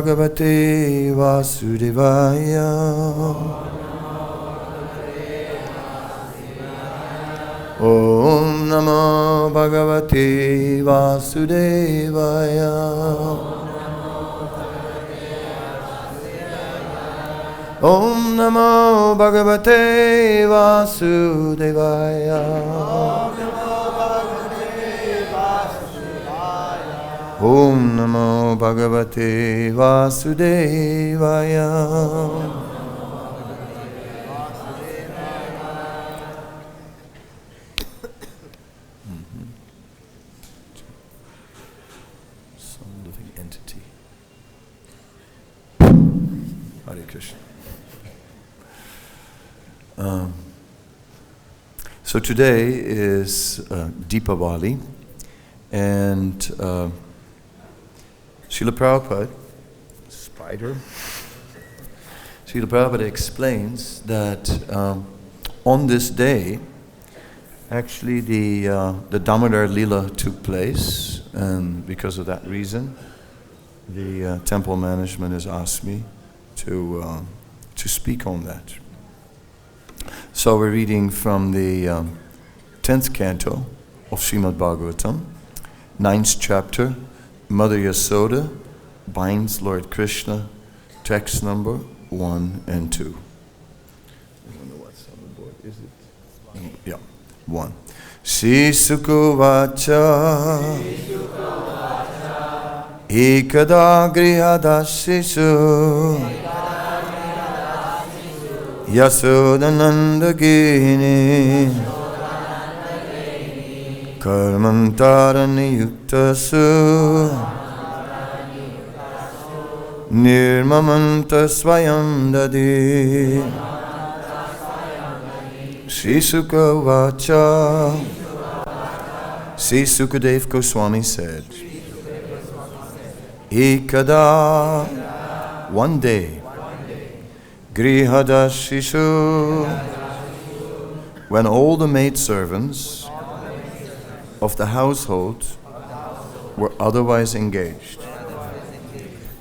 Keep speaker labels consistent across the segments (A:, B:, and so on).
A: Bhagavate Vasudevaya. Om Namo Bhagavate Vasudevaya. Om Namo Bhagavate Vasudevaya. Om Namo Bhagavate Vasudevaya. Some living entity. Hare Krishna. So today is Deepavali, and Srila Prabhupada, Srila Prabhupada explains that on this day, actually the Damodar Leela took place, and because of that reason, the temple management has asked me to speak on that. So we're reading from the 10th canto of Srimad Bhagavatam, 9th chapter. Mother Yasoda binds Lord Krishna, text number 1 and 2. I don't know what's on the board, is it? Yeah, 1. Sisukuvacha Ekada grihadashisu Yasodananda Gini Karmantarani Yuktasu Nirmamanta Swayandadi Sri Sukha Vacha. Sri Sukadev Goswami said, Ekada, one day, Grihadashishu, when all the maidservants of the household were otherwise engaged.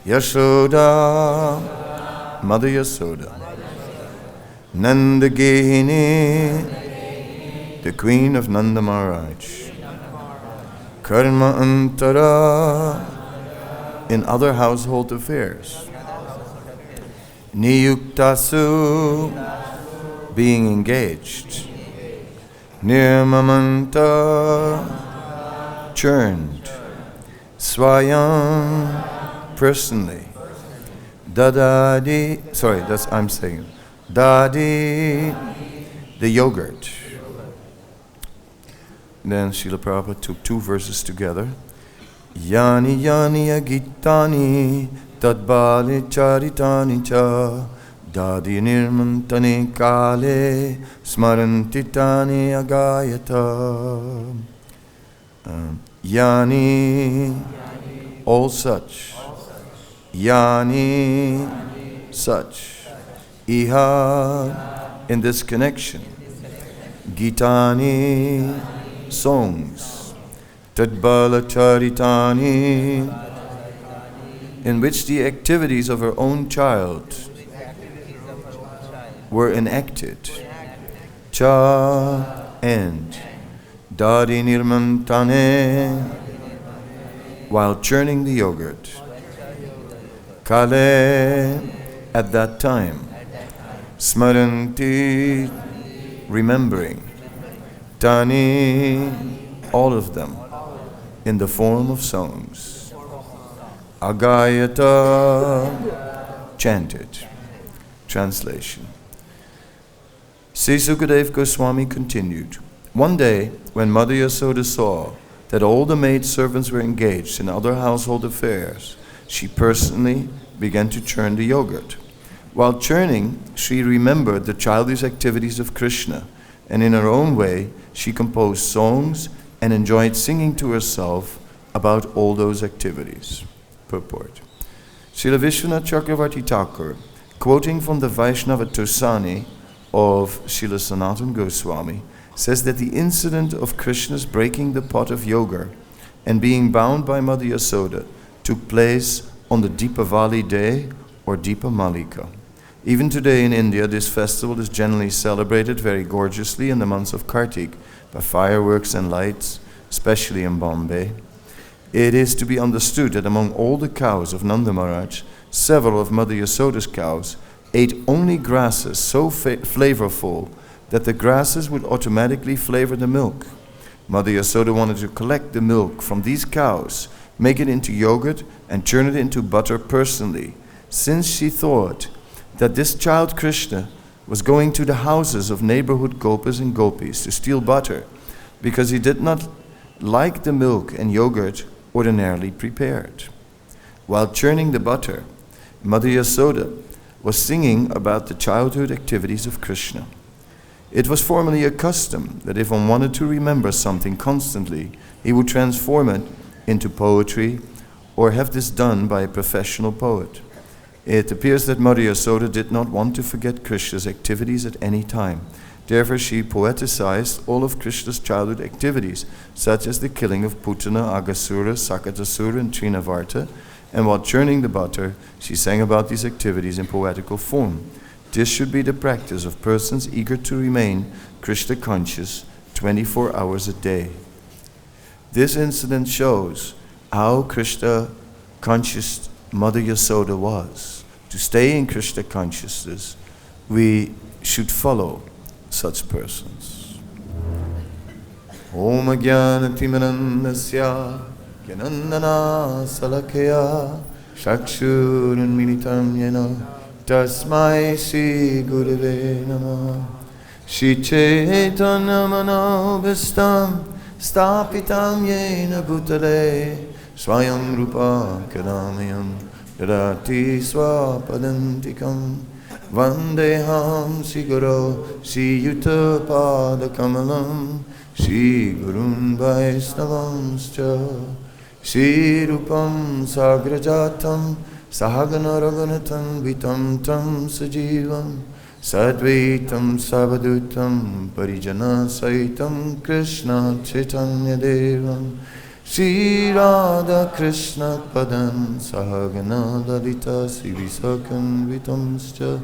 A: Yashoda, Mother Yasoda, Nandagini, the queen of Nanda Maharaj, Karma Antara, in other household affairs, Niyuktasu, being engaged, Nirmamanta, churned, Swayam, personally, Dadadi, Dadi, the yogurt. Then Srila Prabhupada took 2 verses together. Yani yani agitani tadbali charitani cha dadi nirmantani kale smarantitani agayata. Yani, all such. Yani, such. Iha, in this connection. Gitani, songs. Tadbala charitani, in which the activities of her own child were enacted. Cha, and. Dadi nirmantane, while churning the yogurt. Kale, at that time. Smaranti, remembering. Tani, all of them, in the form of songs. Agayata, chanted. Translation. Sri Sukadev Goswami continued. One day, when Mother Yasoda saw that all the maid-servants were engaged in other household affairs, she personally began to churn the yogurt. While churning, she remembered the childish activities of Krishna, and in her own way, she composed songs and enjoyed singing to herself about all those activities. Purport. Srila Vishwanath Chakravarti Thakur, quoting from the Vaishnava Tosani of Srila Sanatana Goswami, says that the incident of Krishna's breaking the pot of yogurt and being bound by Mother Yasoda took place on the Deepavali day or Deepamalika. Even today in India, this festival is generally celebrated very gorgeously in the months of Kartik by fireworks and lights, especially in Bombay. It is to be understood that among all the cows of Nanda Maharaj, several of Mother Yasoda's cows ate only grasses so flavorful that the grasses would automatically flavor the milk. Mother Yasoda wanted to collect the milk from these cows, make it into yogurt, and turn it into butter personally, since she thought that this child Krishna was going to the houses of neighborhood gopas and gopis to steal butter, because he did not like the milk and yogurt ordinarily prepared. While churning the butter, Mother Yasoda was singing about the childhood activities of Krishna. It was formerly a custom that if one wanted to remember something constantly, he would transform it into poetry or have this done by a professional poet. It appears that Mother Yasoda did not want to forget Krishna's activities at any time. Therefore she poeticized all of Krishna's childhood activities, such as the killing of Putana, Agasura, Sakatasura, and Trinavarta, and while churning the butter, she sang about these activities in poetical form. This should be the practice of persons eager to remain Krishna conscious 24 hours a day. This incident shows how Krishna conscious Mother Yasoda was. To stay in Krishna consciousness, we should follow such persons. Om Ajnana-timirandasya Kanana Salakaya Chakshurunmilitam Yena Tasmai Shri Gurave Namah Shri Chaitanya Manobhistam Stapitam Yena Bhutale Swayam Rupa Kadamayam Dadati Swapadantikam Vandeham Shri Guru Shri Yuta Pada Kamalam Shri Gurun Vaisnavamscha Shri Rupam Sagrajatam Sahagana Raghunathan Vitam Tam Sajivam Sadvaitam Savadutam Parijana Saitam Krishna Chaitanya Devam Shri Radha Krishna Padan Sahagana Lalita Sri Visakan Vitamscha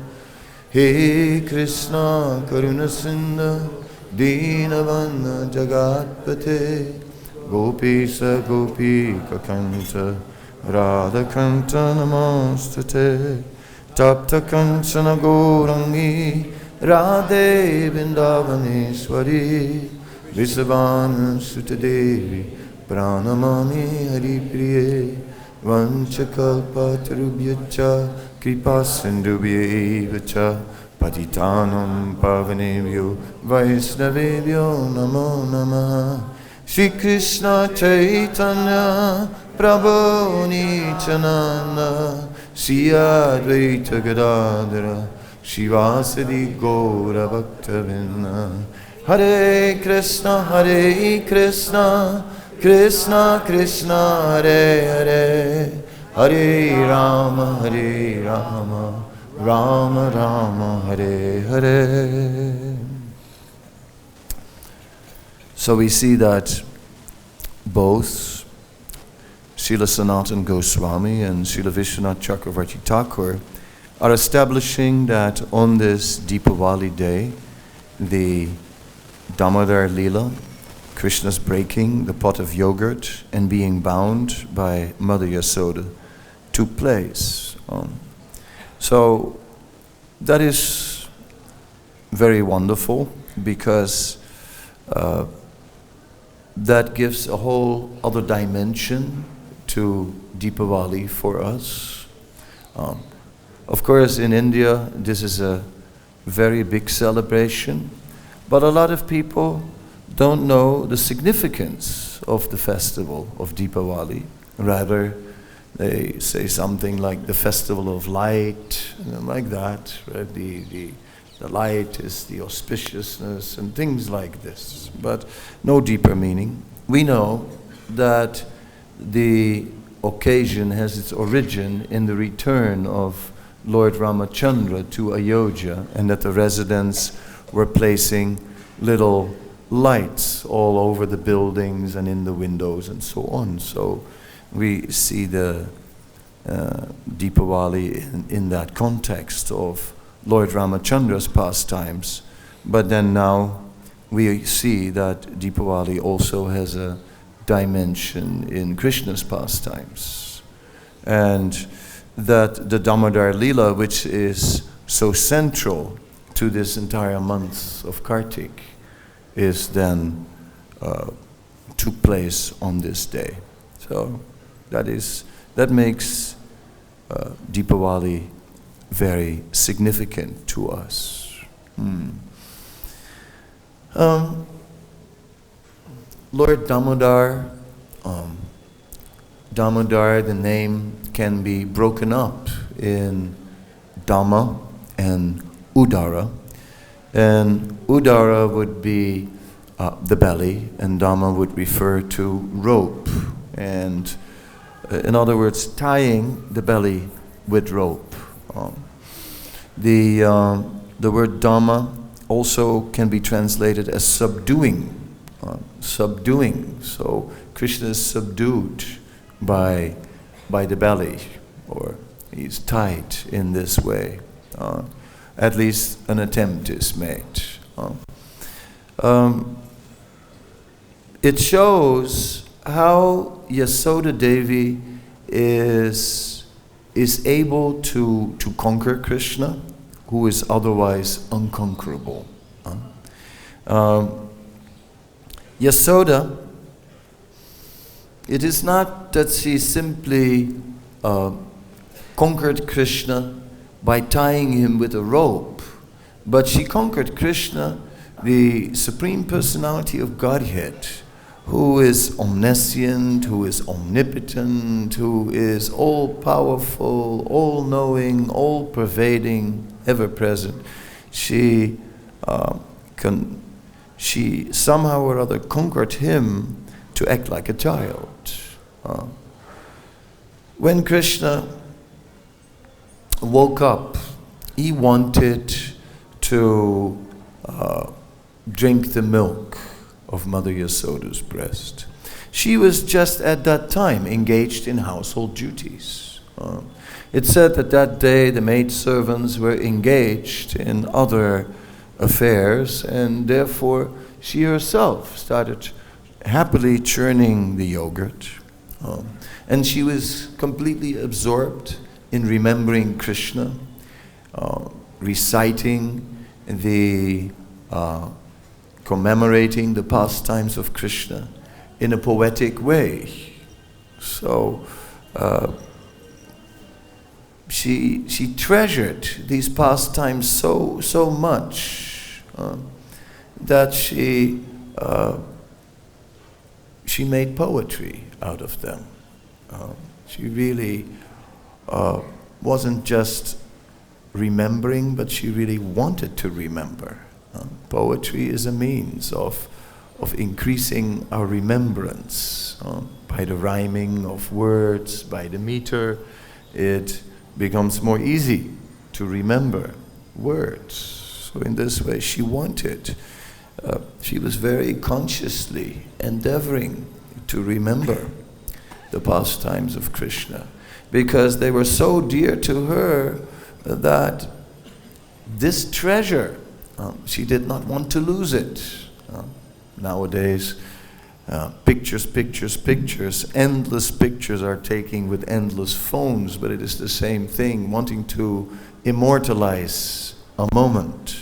A: He Krishna Karuna Sindha Dinavana Jagatpate Gopisa Gopika Kanta Radha Kanta Namastate Tapta Kanchana Gourangi Radhe Vrindavaneshwari Visavana Sutadevi Pranamami Haripriye Vanchakalpatarubhyacha Kripasindubhyevacha Patitanam Pavanebhyo Vaisnavebhyo Namo Namaha Shri Krishna Chaitanya Prabhu Nityananda Shri Advaita Gadadhara Shivasadi Gaura Bhaktavinda Hare Krishna Krishna Krishna Hare Hare Hare Rama Rama Rama Hare Hare. So we see that both Srila Sanatana Goswami and Srila Vishwanath Chakravarti Thakur are establishing that on this Deepavali day, the Damodar Leela, Krishna's breaking the pot of yogurt and being bound by Mother Yasoda, took place. So that is very wonderful, because that gives a whole other dimension to Deepavali for us. Of course, in India, this is a very big celebration, but a lot of people don't know the significance of the festival of Deepavali. Rather, they say something like the festival of light, like that. Right? The light is the auspiciousness and things like this, but no deeper meaning. We know that the occasion has its origin in the return of Lord Ramachandra to Ayodhya, and that the residents were placing little lights all over the buildings and in the windows and so on. So we see the Deepavali in that context of Lord Ramachandra's pastimes. But then now we see that Deepavali also has a dimension in Krishna's pastimes. And that the Damodar Leela, which is so central to this entire month of Kartik, is then took place on this day. So that makes Deepavali very significant to us. Lord Damodar, Damodar, the name can be broken up in Dhamma and Udara. And Udara would be the belly, and Dhamma would refer to rope. And in other words, tying the belly with rope. The word Dhamma also can be translated as subduing. Subduing. So Krishna is subdued by the belly, or he's tied in this way. At least an attempt is made. It shows how Yasoda Devi is able to conquer Krishna, who is otherwise unconquerable. Yasoda, it is not that she simply conquered Krishna by tying him with a rope, but she conquered Krishna, the Supreme Personality of Godhead, who is omniscient, who is omnipotent, who is all-powerful, all-knowing, all-pervading, ever-present. She somehow or other conquered him to act like a child. When Krishna woke up, he wanted to drink the milk of Mother Yasoda's breast. She was just at that time engaged in household duties. It said that that day the maidservants were engaged in other affairs, and therefore she herself started happily churning the yogurt. And she was completely absorbed in remembering Krishna, reciting commemorating the pastimes of Krishna in a poetic way. So she treasured these pastimes so much that she made poetry out of them. She really wasn't just remembering, but she really wanted to remember. Poetry is a means of increasing our remembrance. By the rhyming of words, by the meter, it becomes more easy to remember words. So in this way, she was very consciously endeavoring to remember the pastimes of Krishna, because they were so dear to her that this treasure, she did not want to lose it. Nowadays, pictures, endless pictures are taken with endless phones, but it is the same thing, wanting to immortalize a moment.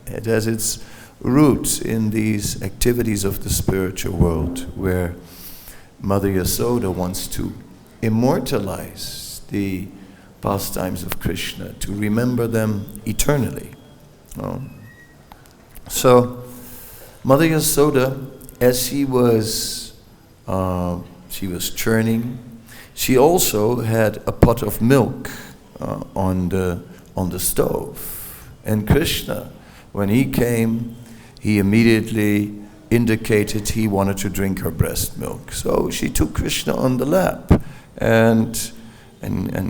A: It has its roots in these activities of the spiritual world, where Mother Yasoda wants to immortalize the pastimes of Krishna, to remember them eternally. So, Mother Yasoda, as she was churning, she also had a pot of milk on the stove. And Krishna, when he came, he immediately indicated he wanted to drink her breast milk. So she took Krishna on the lap and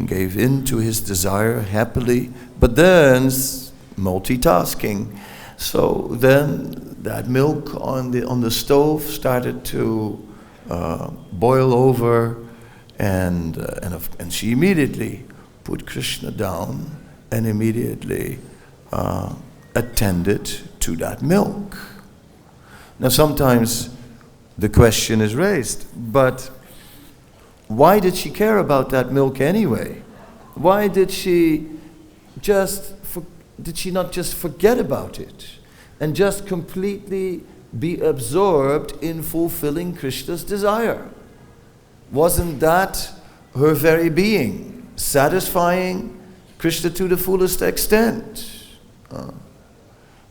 A: gave in to his desire happily, but then multitasking. So then that milk on the stove started to boil over, And she immediately put Krishna down and immediately attended to that milk. Now sometimes the question is raised, but why did she care about that milk anyway? Why did she not just forget about it and just completely be absorbed in fulfilling Krishna's desire? Wasn't that her very being, satisfying Krishna to the fullest extent?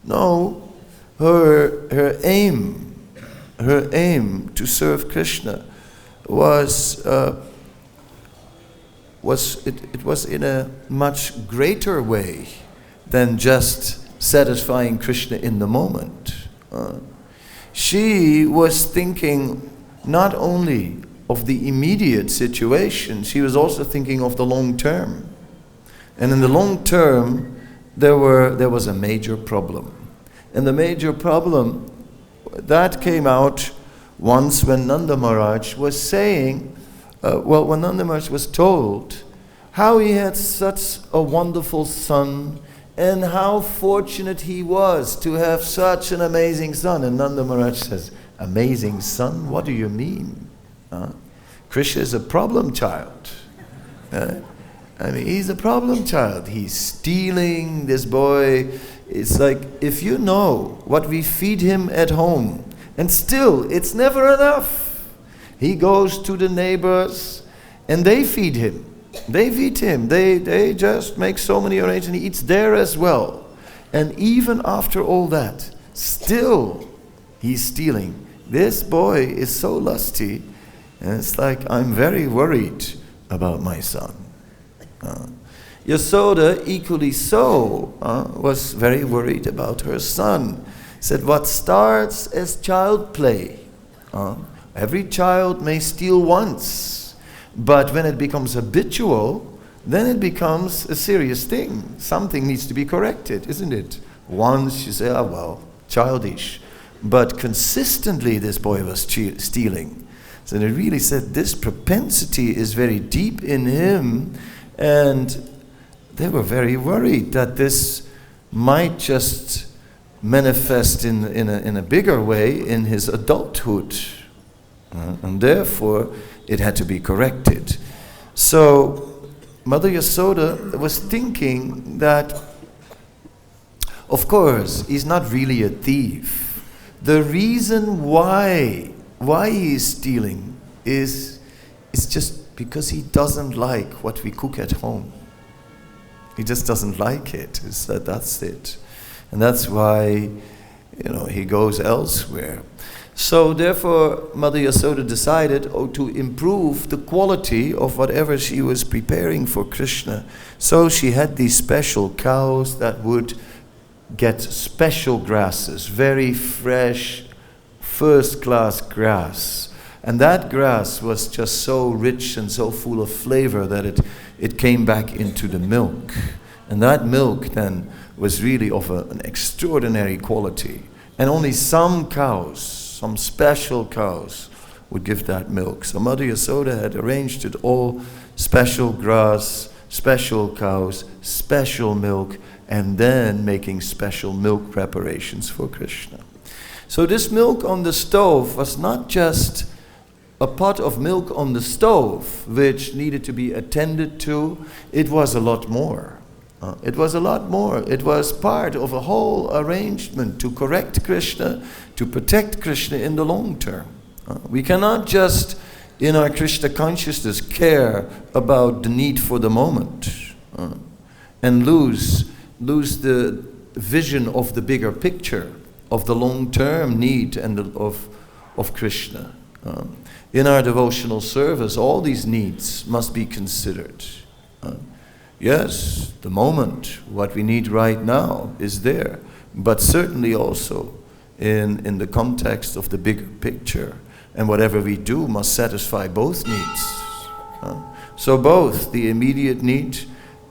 A: No, her aim to serve Krishna was in a much greater way than just satisfying Krishna in the moment. She was thinking not only of the immediate situation, she was also thinking of the long term. And in the long term, there was a major problem. And the major problem that came out once when Nanda Maharaj was saying, when Nanda Maharaj was told how he had such a wonderful son and how fortunate he was to have such an amazing son. And Nanda Maharaj says, amazing son? What do you mean? Krishna is a problem child. He's a problem child. He's stealing, this boy. It's like, if you know what we feed him at home, and still, it's never enough. He goes to the neighbors, and they feed him. They feed him. They just make so many arrangements, and he eats there as well. And even after all that, still, he's stealing. This boy is so lusty, and it's like, I'm very worried about my son. Yasoda, equally so, was very worried about her son. Said, what starts as child play, every child may steal once, but when it becomes habitual, then it becomes a serious thing. Something needs to be corrected, isn't it? Once you say, childish. But consistently this boy was stealing. So they really said this propensity is very deep in him, and they were very worried that this might just manifest in a bigger way in his adulthood. And therefore, it had to be corrected. So, Mother Yasoda was thinking that, of course, he's not really a thief. The reason why he's stealing is just because he doesn't like what we cook at home. He just doesn't like it. That's it. And that's why, he goes elsewhere. So therefore, Mother Yasoda decided to improve the quality of whatever she was preparing for Krishna. So she had these special cows that would get special grasses, very fresh, first-class grass. And that grass was just so rich and so full of flavor that it came back into the milk. And that milk then was really of an extraordinary quality. And only some cows, some special cows, would give that milk. So Mother Yasoda had arranged it all: special grass, special cows, special milk, and then making special milk preparations for Krishna. So this milk on the stove was not just a pot of milk on the stove which needed to be attended to. It was a lot more. It was a lot more. It was part of a whole arrangement to correct Krishna, to protect Krishna in the long term. We cannot just, in our Krishna consciousness, care about the need for the moment and lose the vision of the bigger picture, of the long-term need and of Krishna. In our devotional service, all these needs must be considered. Yes, the moment, what we need right now is there, but certainly also in the context of the bigger picture. And whatever we do must satisfy both needs. So both the immediate need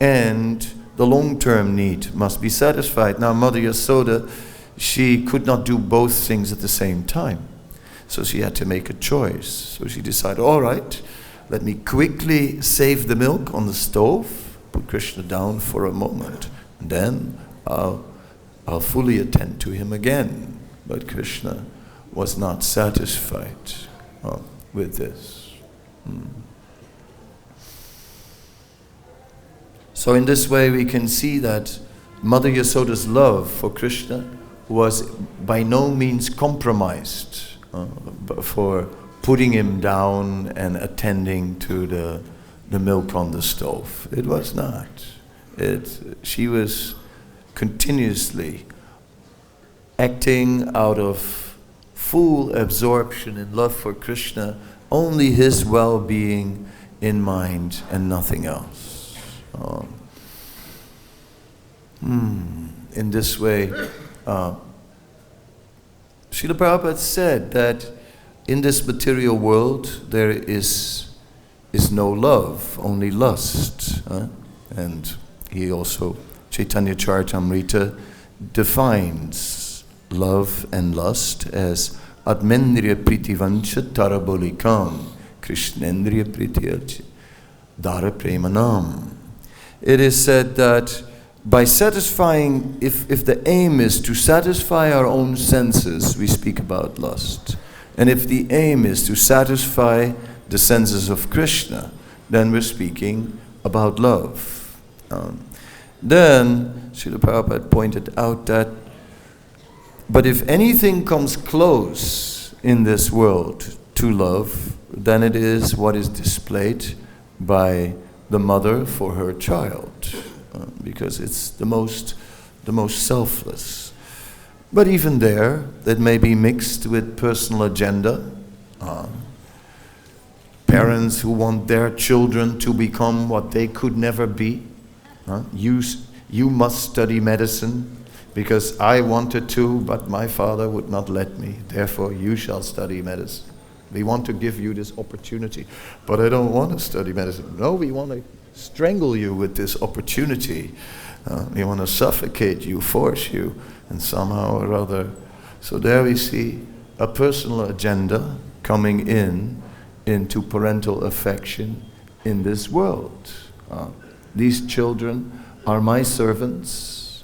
A: and the long-term need must be satisfied. Now Mother Yasoda, she could not do both things at the same time. So she had to make a choice. So she decided, all right, let me quickly save the milk on the stove, put Krishna down for a moment, and then I'll fully attend to him again. But Krishna was not satisfied with this. So in this way we can see that Mother Yasoda's love for Krishna was by no means compromised for putting him down and attending to the milk on the stove. It was not. She was continuously acting out of full absorption in love for Krishna, only his well-being in mind and nothing else. In this way, Srila Prabhupada said that in this material world there is no love, only lust. And he also, Chaitanya Charitamrita, defines love and lust as Atmendriya Pritivancha Tarabolikam Krishnendriya Prityacha Dara Premanam. It is said that by satisfying, if the aim is to satisfy our own senses, we speak about lust. And if the aim is to satisfy the senses of Krishna, then we're speaking about love. Then Srila Prabhupada pointed out that, but if anything comes close in this world to love, then it is what is displayed by the mother for her child, because it's the most selfless. But even there, that may be mixed with personal agenda. Parents who want their children to become what they could never be. You must study medicine because I wanted to, but my father would not let me. Therefore, you shall study medicine. We want to give you this opportunity, but I don't want to study medicine. No, we want to strangle you with this opportunity. We want to suffocate you, force you, and somehow or other. So there we see a personal agenda coming into parental affection in this world. These children are my servants.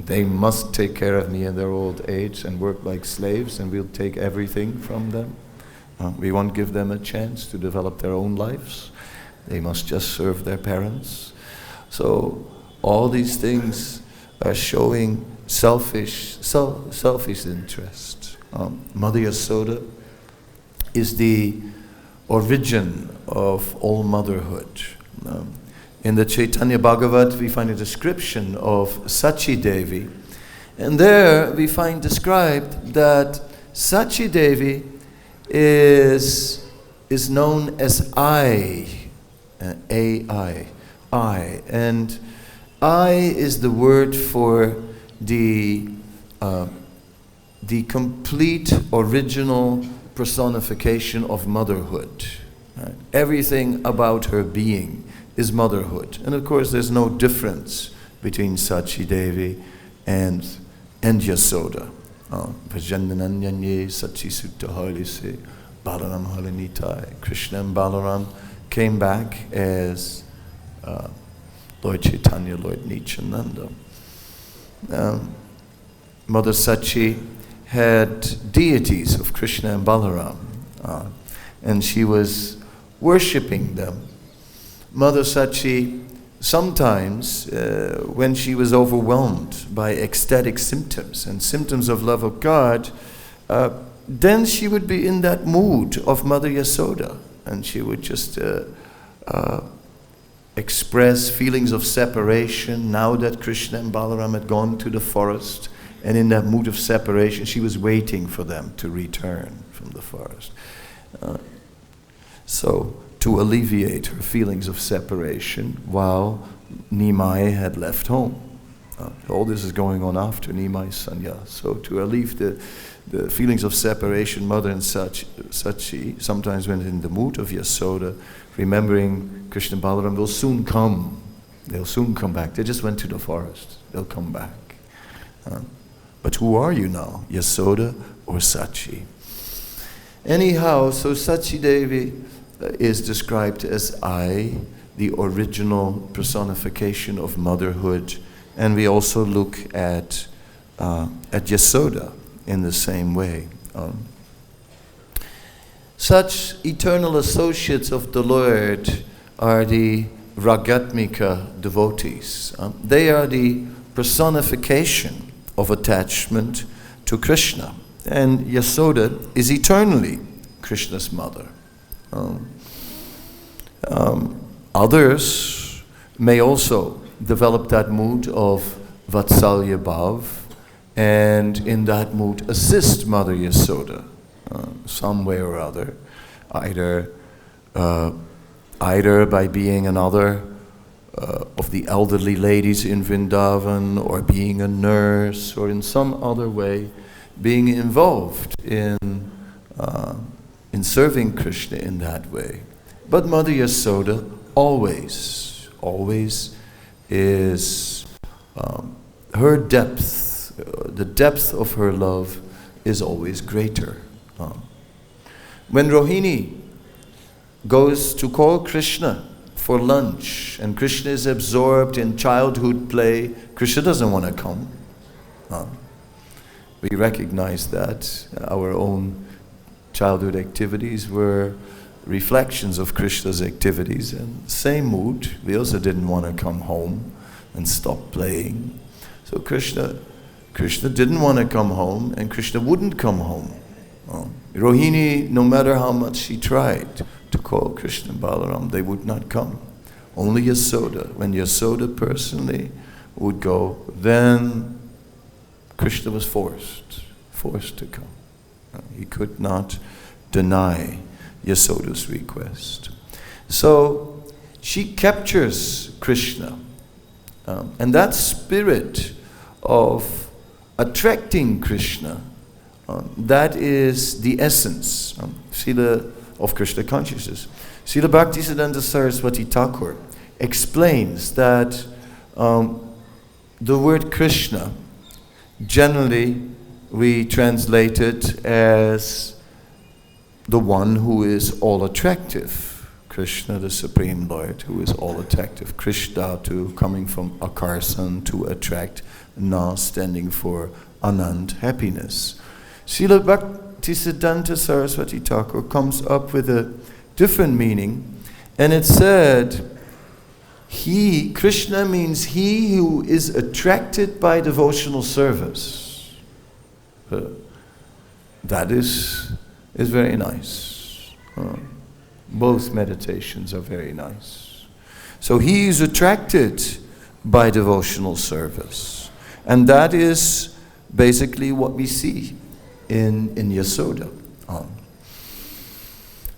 A: They must take care of me in their old age and work like slaves, and we'll take everything from them. We won't give them a chance to develop their own lives. They must just serve their parents. So all these things are showing selfish interest. Mother Yasoda is the origin of all motherhood. In the Chaitanya Bhagavat, we find a description of Sachi Devi, and there we find described that Sachi Devi is known as I, I, and I is the word for the complete original personification of motherhood. Right? Everything about her being is motherhood. And of course there's no difference between Sachi Devi and Yasoda. Vajandananyanye Sachi Sutta Halise Balaram Halinitai. Krishna and Balaram came back as Lord Chaitanya, Lord Nityananda. Mother Sachi had deities of Krishna and Balaram, and she was worshipping them. Mother Sachi, sometimes when she was overwhelmed by ecstatic symptoms and symptoms of love of God, then she would be in that mood of Mother Yasoda, and she would just express feelings of separation now that Krishna and Balaram had gone to the forest. And in that mood of separation, she was waiting for them to return from the forest. So, to alleviate her feelings of separation while Nimai had left home. All this is going on after Nimai's sanya. So, to alleviate the feelings of separation, Mother and Sachi sometimes went in the mood of Yasoda, remembering Krishna and Balaram will soon come. They'll soon come back. They just went to the forest. They'll come back. But who are you now, Yasoda or Sachi? Anyhow, so Sachi Devi is described as I, the original personification of motherhood, and we also look at Yasoda in the same way. Such eternal associates of the Lord are the Ragatmika devotees. They are the personification of attachment to Krishna. And Yasoda is eternally Krishna's mother. Others may also develop that mood of Vatsalya Bhav, and in that mood assist Mother Yasoda some way or other, either by being another of the elderly ladies in Vrindavan, or being a nurse, or in some other way being involved in serving Krishna in that way. But Mother Yasoda always is her depth, the depth of her love is always greater. When Rohini goes to call Krishna for lunch, and Krishna is absorbed in childhood play, Krishna doesn't want to come. We recognize that our own childhood activities were reflections of Krishna's activities, and same mood. We also didn't want to come home and stop playing. So Krishna didn't want to come home, and Krishna wouldn't come home. Rohini, no matter how much she tried to call Krishna and Balaram, they would not come. Only Yasoda. When Yasoda personally would go, then Krishna was forced to come. He could not deny Yasoda's request. So she captures Krishna. And that spirit of attracting Krishna, that is the essence of Krishna consciousness. Srila Bhaktisiddhanta Saraswati Thakur explains that the word Krishna, generally we translate it as the one who is all attractive. Krishna, the Supreme Lord, who is all attractive. Krishna, coming from akarsan, to attract, na, standing for anand, happiness. Srila Bhaktisiddhanta Saraswati Thakur comes up with a different meaning, and it said, Krishna means he who is attracted by devotional service. That is very nice. Both meditations are very nice. So he is attracted by devotional service. And that is basically what we see in Yasoda.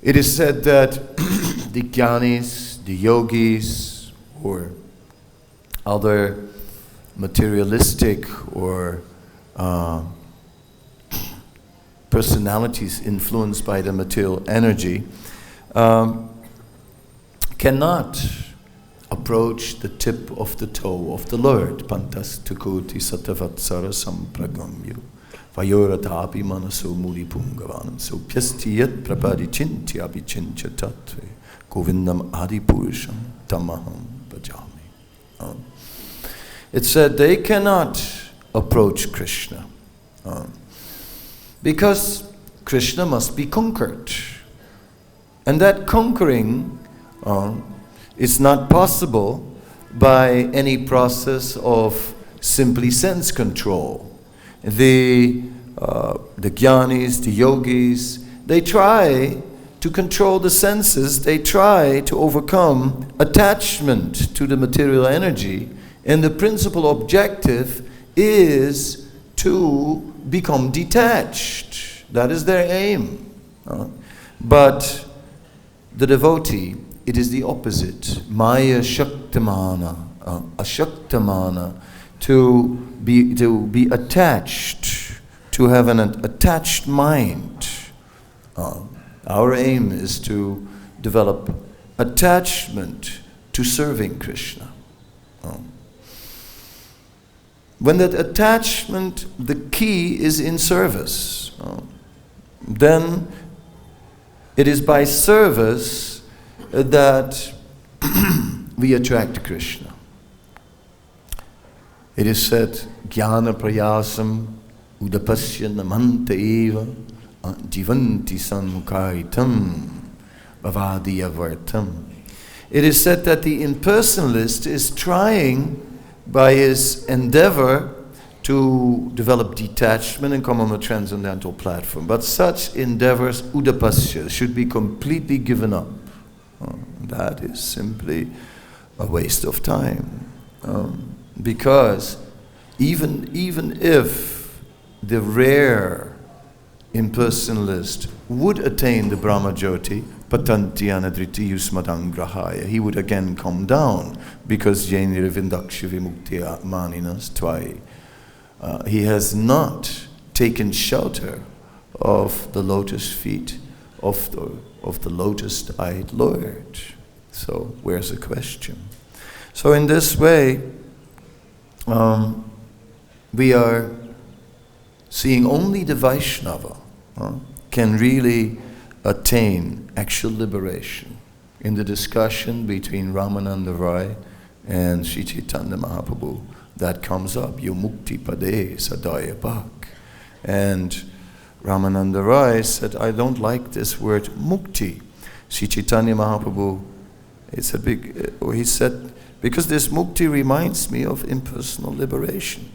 A: It is said that the jnanis, the yogis, or other materialistic or personalities influenced by the material energy cannot approach the tip of the toe of the Lord. Pantastukoti satavatsara sampragamyu vayoratapi manaso muri pungavanam so pyastiyat prapadi chintya abhichincha tattve govindam adipurusham tamaham bhajami. It said they cannot approach Krishna because Krishna must be conquered. And that conquering is not possible by any process of simply sense control. The jnanis, the yogis, they try to control the senses, they try to overcome attachment to the material energy, and the principal objective is to become detached. That is their aim. But the devotee, it is the opposite. Maya shaktamana, ashaktamana, to be attached, to have an attached mind. Our aim is to develop attachment to serving Krishna. When that attachment, the key is in service, then It is by service that we attract Krishna. It is said, Jnana prayasam udapasya namanta eva jivanti sanmukaitam bhavadiya vartam. It is said that the impersonalist is trying by his endeavor to develop detachment and come on a transcendental platform. But such endeavors, udapasya, should be completely given up. That is simply a waste of time. Because even if the rare impersonalist would attain the Brahma Jyoti, patantyana dritiyusmadang grahaya, he would again come down, because yenir vindaksha vimuktiya maninas tvai. He has not taken shelter of the lotus feet of the lotus-eyed Lord. So where's the question? So in this way, we are seeing only the Vaishnava can really attain actual liberation. In the discussion between Ramananda Rai and Sri Chaitanya Mahaprabhu, that comes up, yo mukti pade sadaya bhak. And Ramananda Rai said, I don't like this word mukti. Sri Chaitanya Mahaprabhu, he said, because this mukti reminds me of impersonal liberation.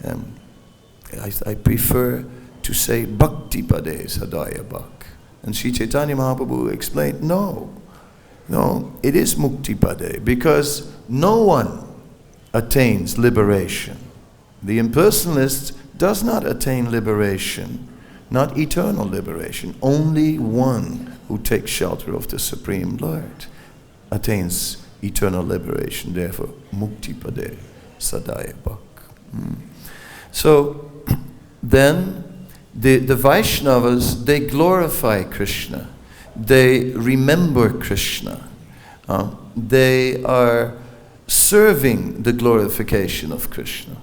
A: I prefer to say bhakti pade sadaya bhak. And Sri Chaitanya Mahaprabhu explained, no, it is mukti pade, because no one attains liberation. The impersonalist does not attain liberation, not eternal liberation. Only one who takes shelter of the Supreme Lord attains eternal liberation. Therefore, mukti pade sadaya bhak. So then the Vaishnavas, they glorify Krishna. They remember Krishna. They are serving the glorification of Krishna.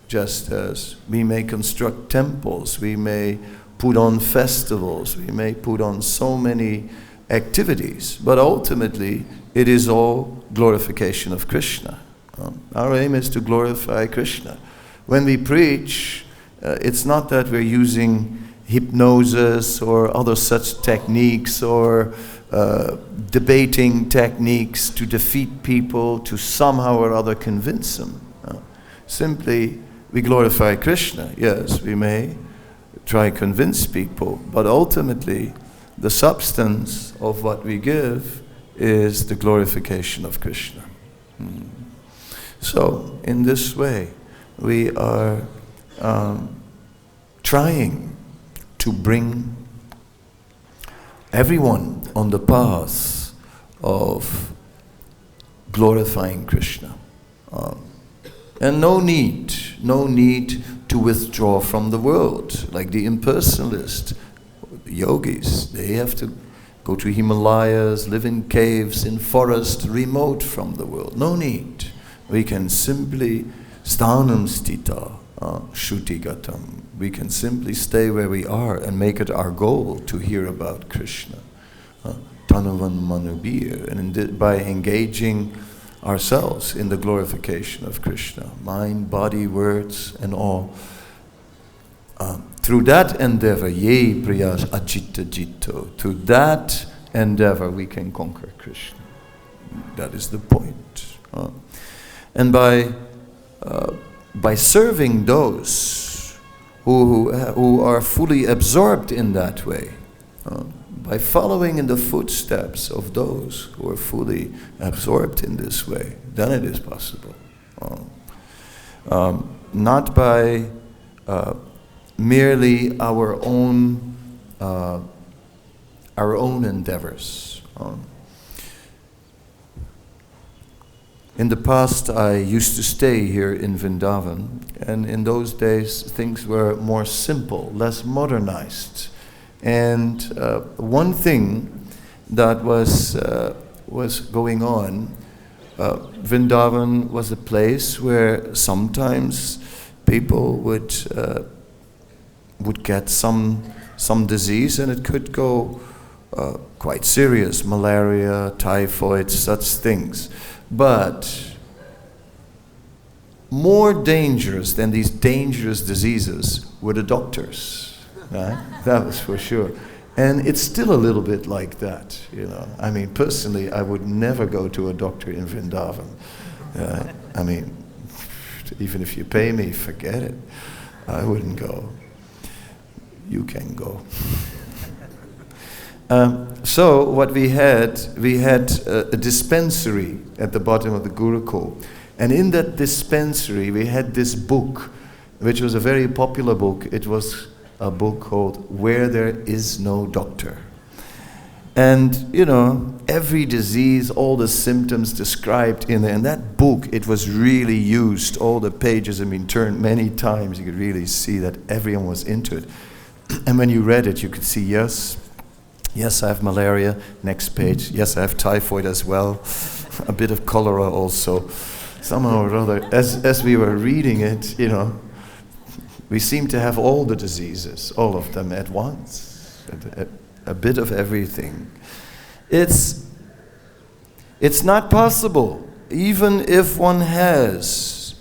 A: Just as we may construct temples, we may put on festivals, we may put on so many activities, but ultimately it is all glorification of Krishna. Our aim is to glorify Krishna. When we preach, it's not that we're using hypnosis or other such techniques or debating techniques to defeat people, to somehow or other convince them. Simply, we glorify Krishna. Yes, we may try to convince people, but ultimately, the substance of what we give is the glorification of Krishna. So, in this way, we are trying to bring everyone on the path of glorifying Krishna. And no need to withdraw from the world. Like the impersonalist, the yogis, they have to go to Himalayas, live in caves, in forests, remote from the world. No need. We can simply sthanam stita shruti-gatam. We can simply stay where we are and make it our goal to hear about Krishna. Tanavan manubir. And by engaging ourselves in the glorification of Krishna, mind, body, words, and all. Through that endeavor, ye priyas ajitta jitto, through that endeavor we can conquer Krishna. That is the point. And by serving those who are fully absorbed in that way, by following in the footsteps of those who are fully absorbed in this way, then it is possible. Not by merely our own endeavors. In the past, I used to stay here in Vrindavan, and in those days, things were more simple, less modernized. And one thing that was going on, Vrindavan was a place where sometimes people would get some disease, and it could go quite serious, malaria, typhoid, such things. But more dangerous than these dangerous diseases were the doctors. Right? That was for sure. And it's still a little bit like that, you know. I mean, personally, I would never go to a doctor in Vrindavan. I mean, even if you pay me, forget it. I wouldn't go. You can go. So what we had a dispensary at the bottom of the Gurukul. And in that dispensary, we had this book, which was a very popular book. It was a book called Where There Is No Doctor. And, you know, every disease, all the symptoms described in there. And that book, it was really used. All the pages have been turned many times. You could really see that everyone was into it. And when you read it, you could see, yes, I have malaria. Next page. Yes, I have typhoid as well. A bit of cholera also. Somehow or other, as we were reading it, you know, we seem to have all the diseases, all of them at once. A bit of everything. It's not possible, even if one has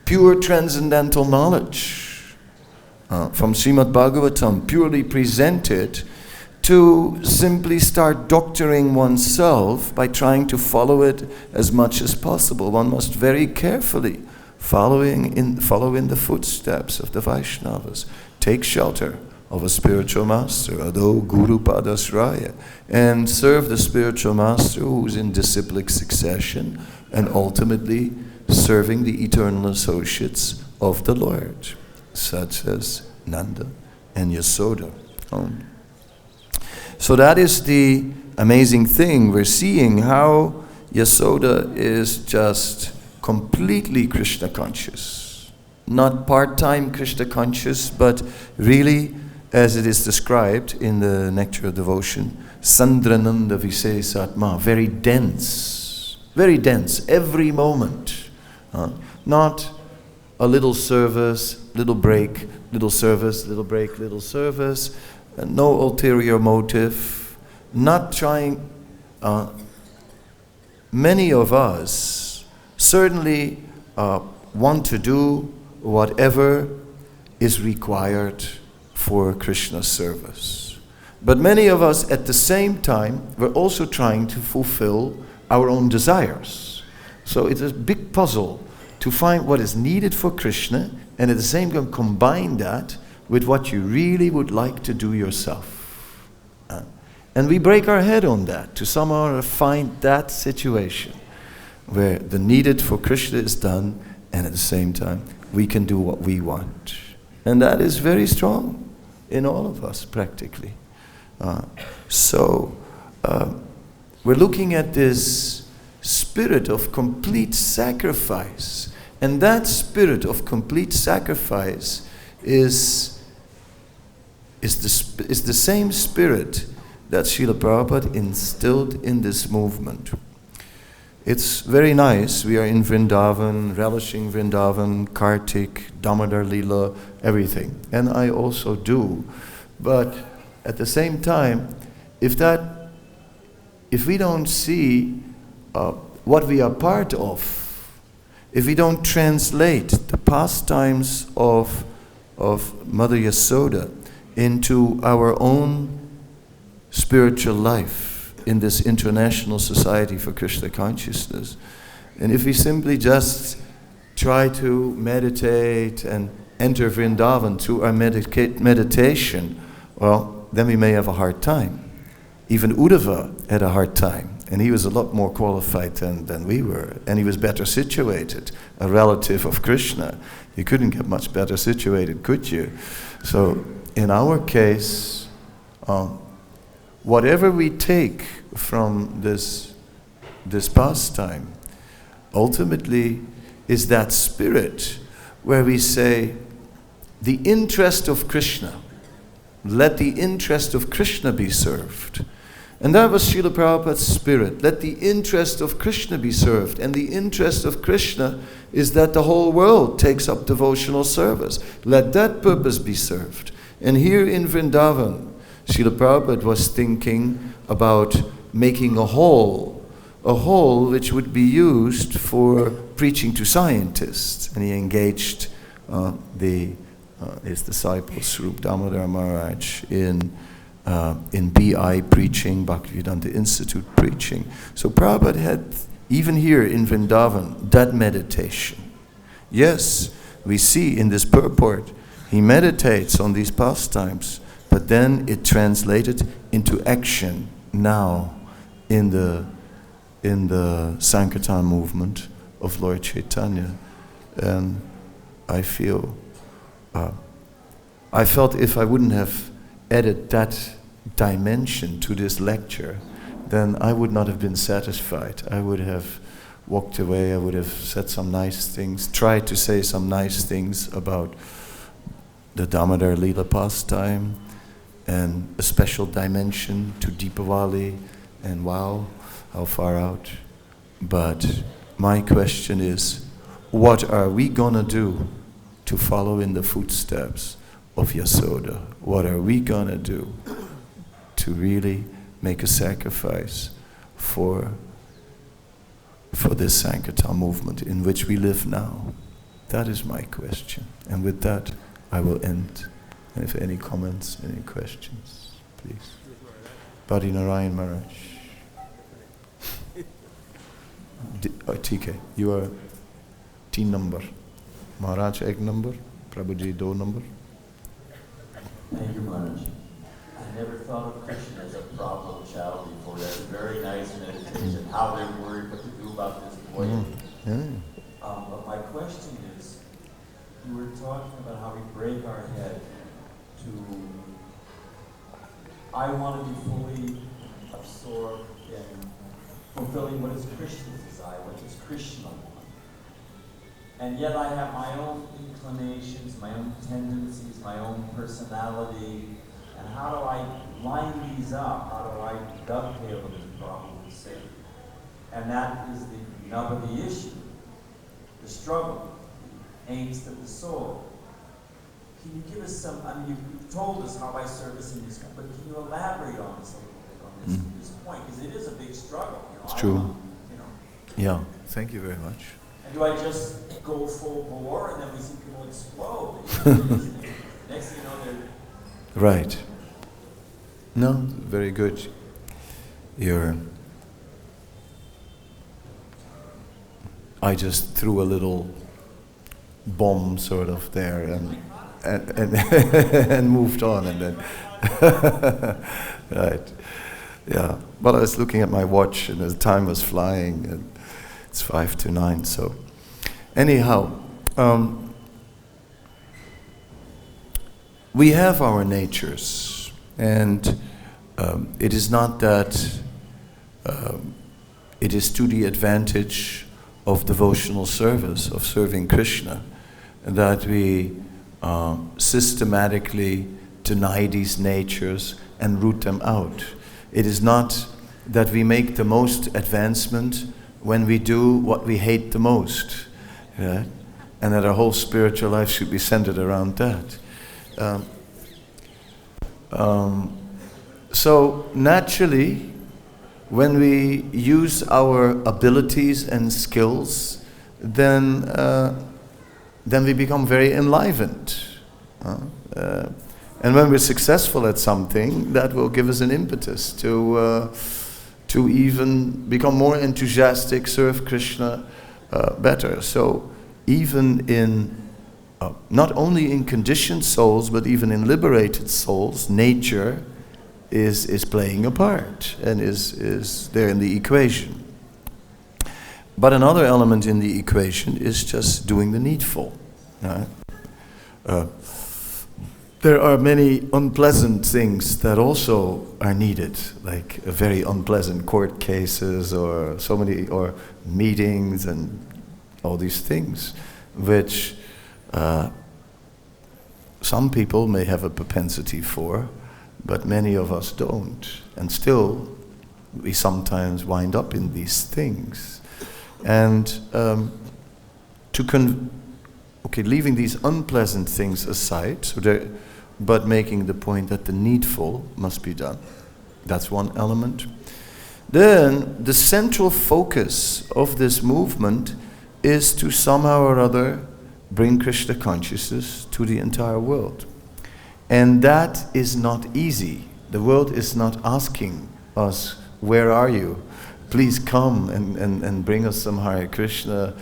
A: pure transcendental knowledge from Srimad Bhagavatam, purely presented, to simply start doctoring oneself by trying to follow it as much as possible. One must very carefully follow in the footsteps of the Vaishnavas. Take shelter of a spiritual master, Ado Guru Padasraya, and serve the spiritual master who's in disciplic succession and ultimately serving the eternal associates of the Lord, such as Nanda and Yasoda. So that is the amazing thing. We're seeing how Yasoda is just completely Krishna conscious. Not part-time Krishna conscious, but really, as it is described in the Nectar of Devotion, Sandrananda Visesatma, very dense, every moment. Not a little service, little break, little service, little break, little service, no ulterior motive, not trying. Many of us certainly want to do whatever is required for Krishna's service. But many of us at the same time, we're also trying to fulfill our own desires. So it's a big puzzle to find what is needed for Krishna and at the same time combine that with what you really would like to do yourself. And we break our head on that to somehow find that situation where the needed for Krishna is done and at the same time we can do what we want. And that is very strong in all of us practically. So we're looking at this spirit of complete sacrifice. And that spirit of complete sacrifice is the same spirit that Srila Prabhupada instilled in this movement. It's very nice. We are in Vrindavan, relishing Vrindavan, Kartik, Damodar Leela, everything. And I also do. But at the same time, if we don't see what we are part of, if we don't translate the pastimes of Mother Yasoda into our own spiritual life in this international society for Krishna consciousness, and if we simply just try to meditate and enter Vrindavan through our meditation, well, then we may have a hard time. Even Uddhava had a hard time, and he was a lot more qualified than we were, and he was better situated, a relative of Krishna. You couldn't get much better situated, could you? So in our case, whatever we take from this pastime, ultimately is that spirit where we say, the interest of Krishna, let the interest of Krishna be served. And that was Srila Prabhupada's spirit. Let the interest of Krishna be served. And the interest of Krishna is that the whole world takes up devotional service. Let that purpose be served. And here in Vrindavan, Srila Prabhupada was thinking about making a hall which would be used for preaching to scientists. And he engaged his disciple Swarup Damodar Maharaj in BI preaching, Bhakti-Vedanta Institute preaching. So Prabhupada had, even here in Vrindavan, that meditation. Yes, we see in this purport, he meditates on these pastimes, but then it translated into action now in the Sankirtan movement of Lord Chaitanya. And I felt if I wouldn't have added that dimension to this lecture, then I would not have been satisfied. I would have walked away, I would have said some nice things, tried to say some nice things about the Damodar Leela pastime and a special dimension to Deepavali, and wow, how far out. But my question is, what are we gonna do to follow in the footsteps of Yasoda? What are we gonna do to really make a sacrifice for this Sankirtan movement in which we live now? That is my question. And with that, I will end. And if any comments, any questions, please. Bhadi Narayan Maharaj. TK, you are 3 number. Maharaj 1 number, Prabhuji 2 number.
B: Thank you, Maharaj. I never thought of Krishna as a problem child before. That's a very nice meditation. How they're worried what to do about this boy. But my question is, you were talking about how we break our head to, I want to be fully absorbed in fulfilling what is Krishna's desire, what is Krishna want. And yet I have my own inclinations, my own tendencies, my own personality. And how do I line these up? How do I dovetail them, as Prabhupada would say? And that is the nub of the issue, the struggle, the angst of the soul. Can you give us some, I mean, you've told us how by servicing this, but can you elaborate on this a little bit, on this point? Because it is a big struggle. You know,
A: It's true.
B: You know.
A: Yeah, thank you very much.
B: And do I just go full bore and then we see people explode? Next thing you know, they're...
A: Right. No, very good. I just threw a little bomb sort of there and and moved on, and then right. Yeah. But I was looking at my watch and the time was flying, and it's 5 to 9, so anyhow, we have our natures, and it is not that it is to the advantage of devotional service, of serving Krishna, that we systematically deny these natures and root them out. It is not that we make the most advancement when we do what we hate the most, right? And that our whole spiritual life should be centered around that. So naturally, when we use our abilities and skills, then we become very enlivened. And when we're successful at something, that will give us an impetus to even become more enthusiastic, serve Krishna better. So even in, not only in conditioned souls, but even in liberated souls, nature is playing a part and is there in the equation. But another element in the equation is just doing the needful. Right? There are many unpleasant things that also are needed, like very unpleasant court cases or so many, or meetings and all these things, which some people may have a propensity for, but many of us don't. And still, we sometimes wind up in these things. And leaving these unpleasant things aside, but making the point that the needful must be done. That's one element. Then the central focus of this movement is to somehow or other bring Krishna consciousness to the entire world. And that is not easy. The world is not asking us, where are you? Please come and bring us some Hare Krishna.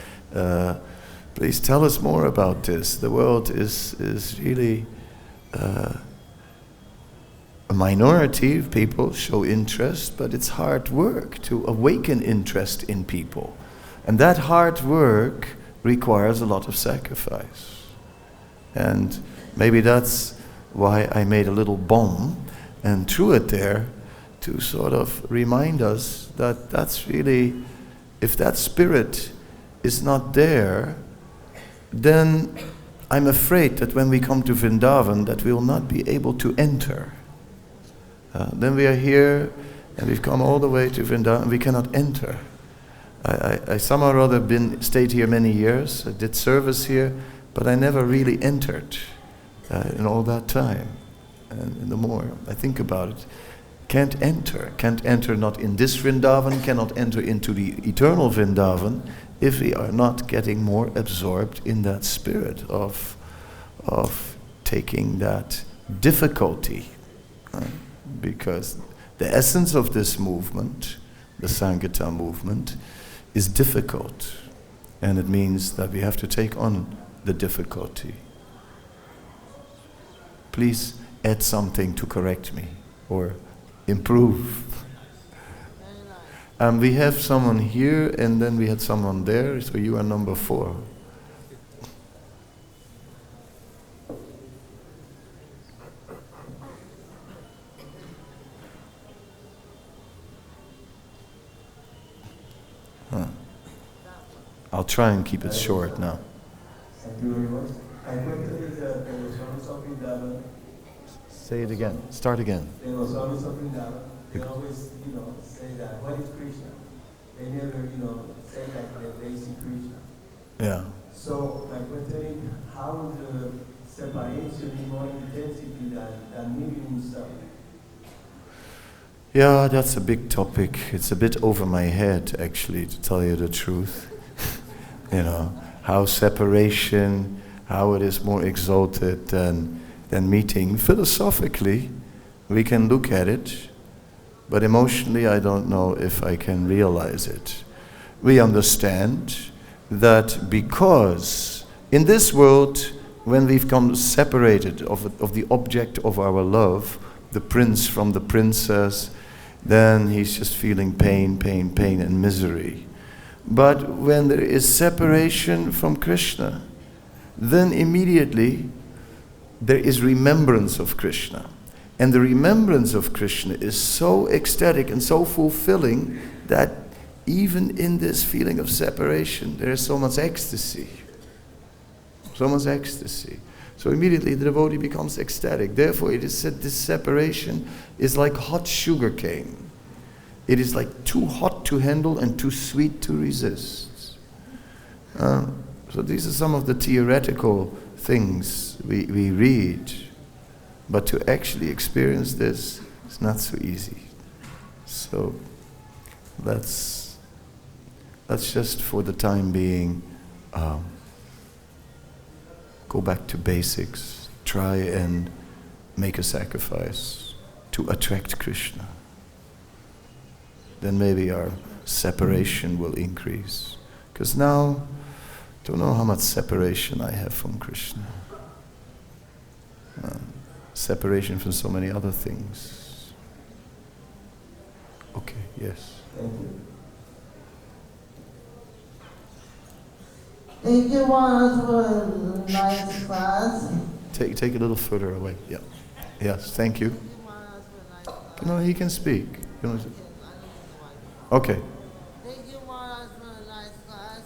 A: Please tell us more about this. The world is really a minority of people show interest, but it's hard work to awaken interest in people. And that hard work requires a lot of sacrifice. And maybe that's why I made a little bomb and threw it there to sort of remind us that that's really, if that spirit is not there, then I'm afraid that when we come to Vrindavan that we will not be able to enter. Then we are here and we've come all the way to Vrindavan and we cannot enter. I somehow or other stayed here many years, I did service here, but I never really entered in all that time. And the more I think about it, can't enter not in this Vrindavan, cannot enter into the eternal Vrindavan if we are not getting more absorbed in that spirit of taking that difficulty. Because the essence of this movement, the Sankirtan movement, is difficult. And it means that we have to take on the difficulty. Please add something to correct me or improve. We have someone here and then we had someone there, so you are number 4. I'll try and keep it short now.
B: Thank you very much. I went to the Swamis of Vrindavan.
A: Say it again. Start again.
B: The Swamis of Vrindavan, they always, say that, what is Krishna? They never, say that they see Krishna.
A: Yeah.
B: So my question is, how the separation is more intensity than meeting himself?
A: Yeah, that's a big topic. It's a bit over my head, actually, to tell you the truth. How separation, how it is more exalted than meeting. Philosophically, we can look at it, but emotionally, I don't know if I can realize it. We understand that because in this world, when we've come separated of the object of our love, the prince from the princess, then he's just feeling pain, and misery. But when there is separation from Krishna, then immediately there is remembrance of Krishna. And the remembrance of Krishna is so ecstatic and so fulfilling that even in this feeling of separation, there is so much ecstasy. So much ecstasy. So immediately the devotee becomes ecstatic. Therefore it is said this separation is like hot sugar cane. It is like too hot to handle and too sweet to resist. So these are some of the theoretical things we read. But to actually experience this is not so easy. So let's just for the time being go back to basics. Try and make a sacrifice to attract Krishna. Then maybe our separation will increase. Because now, I don't know how much separation I have from Krishna. Separation from so many other things. Okay, yes.
B: Thank you.
C: Thank you, Maharaj, for a nice class.
A: Take a little further away. Yeah. Yes, thank you.
C: Thank you, Maharaj, for a nice class.
A: No, he can speak. Okay.
C: Thank you, Maharaj, for a nice class.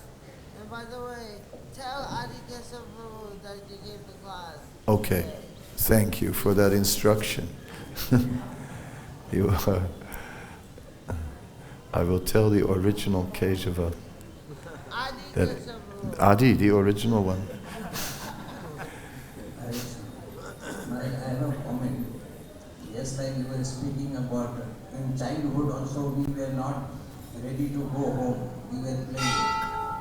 C: And by the way, tell ISKCON that you gave the class.
A: Okay. Thank you for that instruction. I will tell the original Keshava. That Adi, the original one.
D: I have a comment. Yes, like you were speaking about in childhood also we were not ready to go home. We were playing.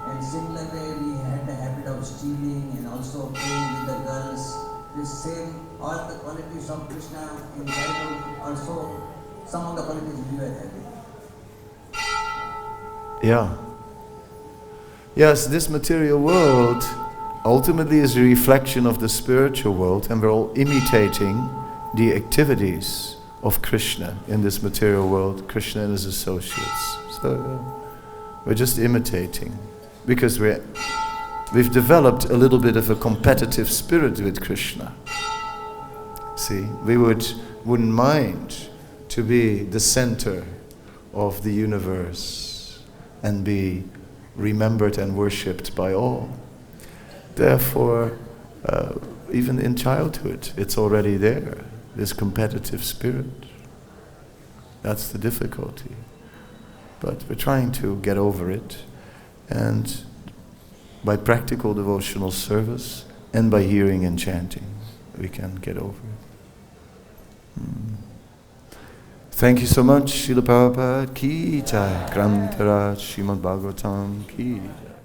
D: And similarly, we had the habit of stealing and also playing with the girls. The same, all the qualities of Krishna in childhood, also some of the qualities we were having.
A: Yeah. Yes, this material world ultimately is a reflection of the spiritual world, and we're all imitating the activities of Krishna in this material world, Krishna and his associates. So we're just imitating, because we've developed a little bit of a competitive spirit with Krishna. See, we wouldn't mind to be the center of the universe and be remembered and worshipped by all. Therefore, even in childhood, it's already there, this competitive spirit. That's the difficulty. But we're trying to get over it, and by practical devotional service and by hearing and chanting, we can get over it. Thank you so much, Srila Prabhupada ki jai, Grantaraj Srimad Bhagavatam ki jai.